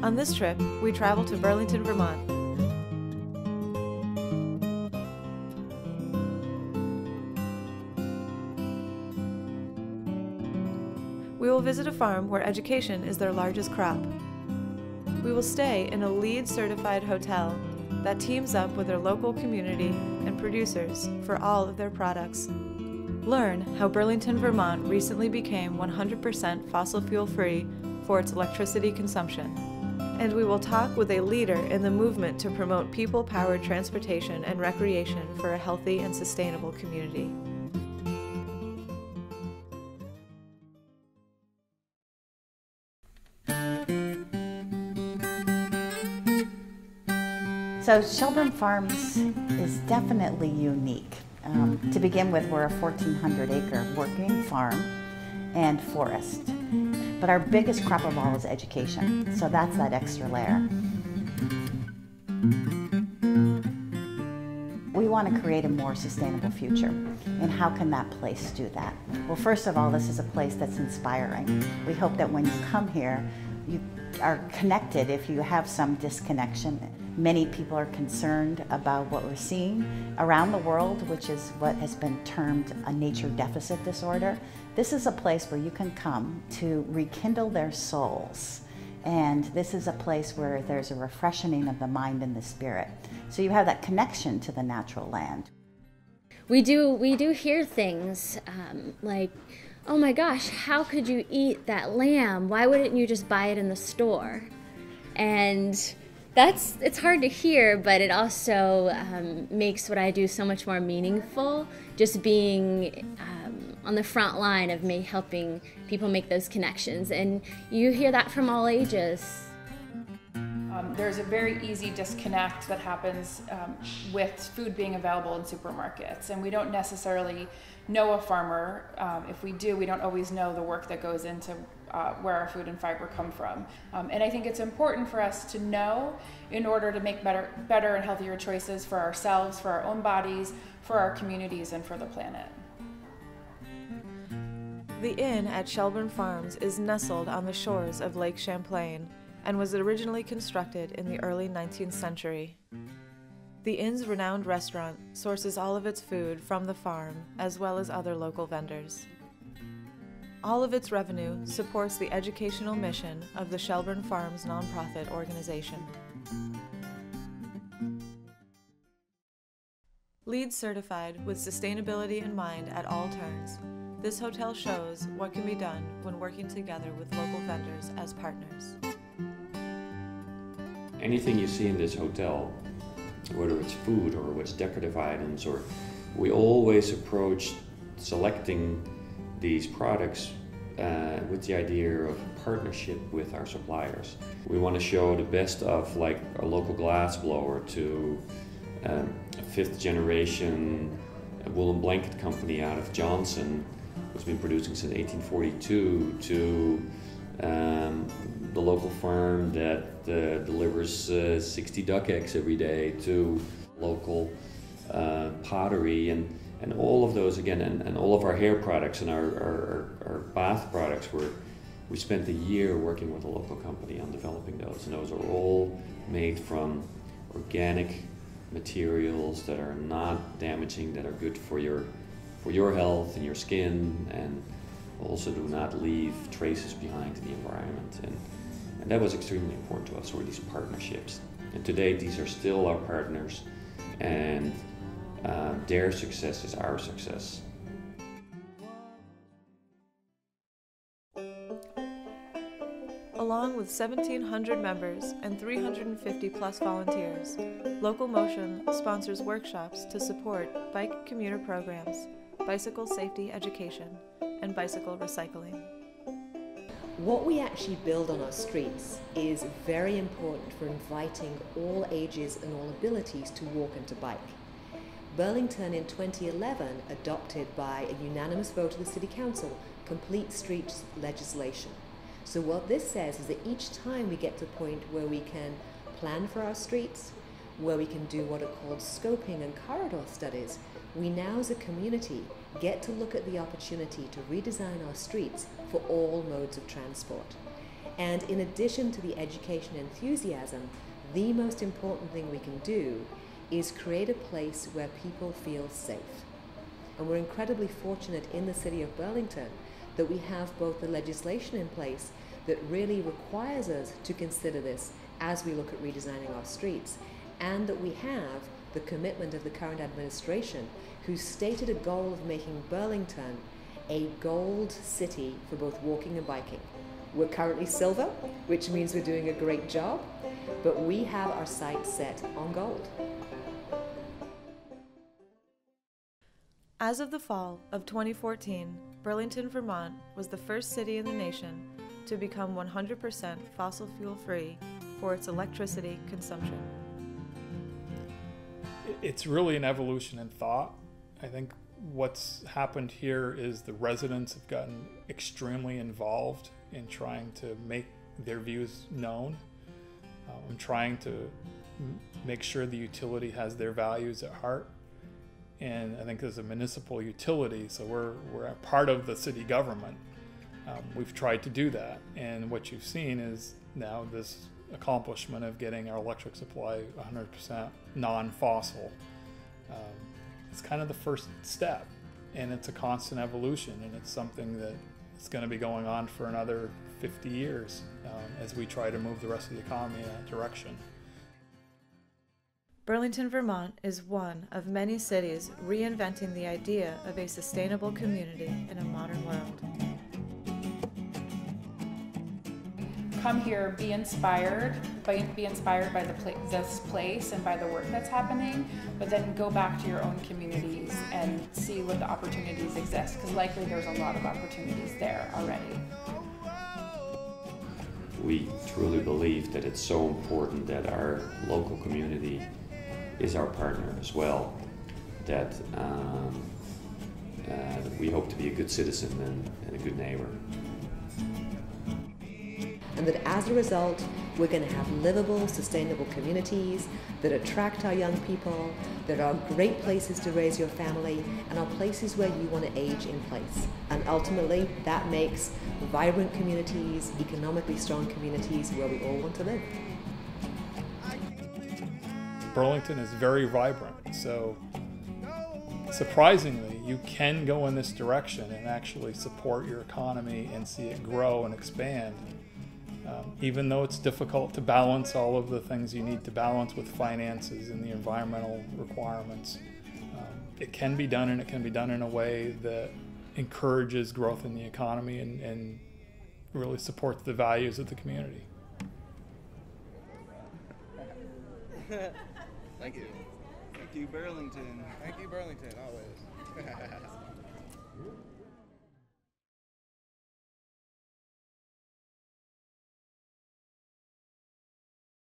On this trip, we travel to Burlington, Vermont. We will visit a farm where education is their largest crop. We will stay in a LEED-certified hotel that teams up with their local community and producers for all of their products. Learn how Burlington, Vermont recently became 100% fossil fuel-free for its electricity consumption. And we will talk with a leader in the movement to promote people-powered transportation and recreation for a healthy and sustainable community. So Shelburne Farms is definitely unique. To begin with, we're a 1,400-acre working farm and forest. But our biggest crop of all is education, so that's that extra layer. We want to create a more sustainable future, and how can that place do that? Well, first of all, this is a place that's inspiring. We hope that when you come here, you are connected if you have some disconnection. Many people are concerned about what we're seeing around the world, which is what has been termed a nature deficit disorder. This is a place where you can come to rekindle their souls. And this is a place where there's a refreshing of the mind and the spirit. So you have that connection to the natural land. We do hear things like, oh my gosh, how could you eat that lamb? Why wouldn't you just buy it in the store? And it's hard to hear, but it also makes what I do so much more meaningful, just being on the front line of me helping people make those connections. And you hear that from all ages. There's a very easy disconnect that happens with food being available in supermarkets, and we don't necessarily know a farmer. If we do, we don't always know the work that goes into where our food and fiber come from. And I think it's important for us to know in order to make better and healthier choices for ourselves, for our own bodies, for our communities, and for the planet. The inn at Shelburne Farms is nestled on the shores of Lake Champlain and was originally constructed in the early 19th century. The inn's renowned restaurant sources all of its food from the farm as well as other local vendors. All of its revenue supports the educational mission of the Shelburne Farms nonprofit organization. LEED certified with sustainability in mind at all turns, this hotel shows what can be done when working together with local vendors as partners. Anything you see in this hotel, whether it's food or what's decorative items, or we always approach selecting these products with the idea of partnership with our suppliers. We want to show the best of like a local glass blower to a fifth generation woolen blanket company out of Johnson, who's been producing since 1842, to the local farm that delivers 60 duck eggs every day, to local pottery, and all of those again, and all of our hair products and our bath products, we spent a year working with a local company on developing those, and those are all made from organic materials that are not damaging, that are good for your health and your skin, and also do not leave traces behind in the environment. And that was extremely important to us, were these partnerships. And today these are still our partners, and their success is our success. Along with 1,700 members and 350 plus volunteers, Local Motion sponsors workshops to support bike commuter programs, bicycle safety education, and bicycle recycling. What we actually build on our streets is very important for inviting all ages and all abilities to walk and to bike. Burlington in 2011 adopted by a unanimous vote of the City Council complete streets legislation. So what this says is that each time we get to the point where we can plan for our streets, where we can do what are called scoping and corridor studies, we now as a community get to look at the opportunity to redesign our streets for all modes of transport. And in addition to the education and enthusiasm, the most important thing we can do is create a place where people feel safe. And we're incredibly fortunate in the city of Burlington that we have both the legislation in place that really requires us to consider this as we look at redesigning our streets, and that we have the commitment of the current administration, who stated a goal of making Burlington a gold city for both walking and biking. We're currently silver, which means we're doing a great job, but we have our sights set on gold. As of the fall of 2014, Burlington, Vermont was the first city in the nation to become 100% fossil fuel free for its electricity consumption. It's really an evolution in thought. I think what's happened here is the residents have gotten extremely involved in trying to make their views known. I'm trying to make sure the utility has their values at heart. And I think as a municipal utility, so we're a part of the city government, we've tried to do that. And what you've seen is now this accomplishment of getting our electric supply 100% non-fossil. It's kind of the first step, and it's a constant evolution, and it's something that is going to be going on for another 50 years as we try to move the rest of the economy in that direction. Burlington, Vermont is one of many cities reinventing the idea of a sustainable community in a modern world. Come here, be inspired by this place and by the work that's happening, but then go back to your own communities and see what the opportunities exist, because likely there's a lot of opportunities there already. We truly believe that it's so important that our local community is our partner as well, that we hope to be a good citizen and a good neighbor. And that as a result, we're going to have livable, sustainable communities that attract our young people, that are great places to raise your family, and are places where you want to age in place. And ultimately, that makes vibrant communities, economically strong communities where we all want to live. Burlington is very vibrant, so surprisingly, you can go in this direction and actually support your economy and see it grow and expand. Even though it's difficult to balance all of the things you need to balance with finances and the environmental requirements, it can be done, and it can be done in a way that encourages growth in the economy and really supports the values of the community. Thank you. Thank you, Burlington. Thank you, Burlington, always.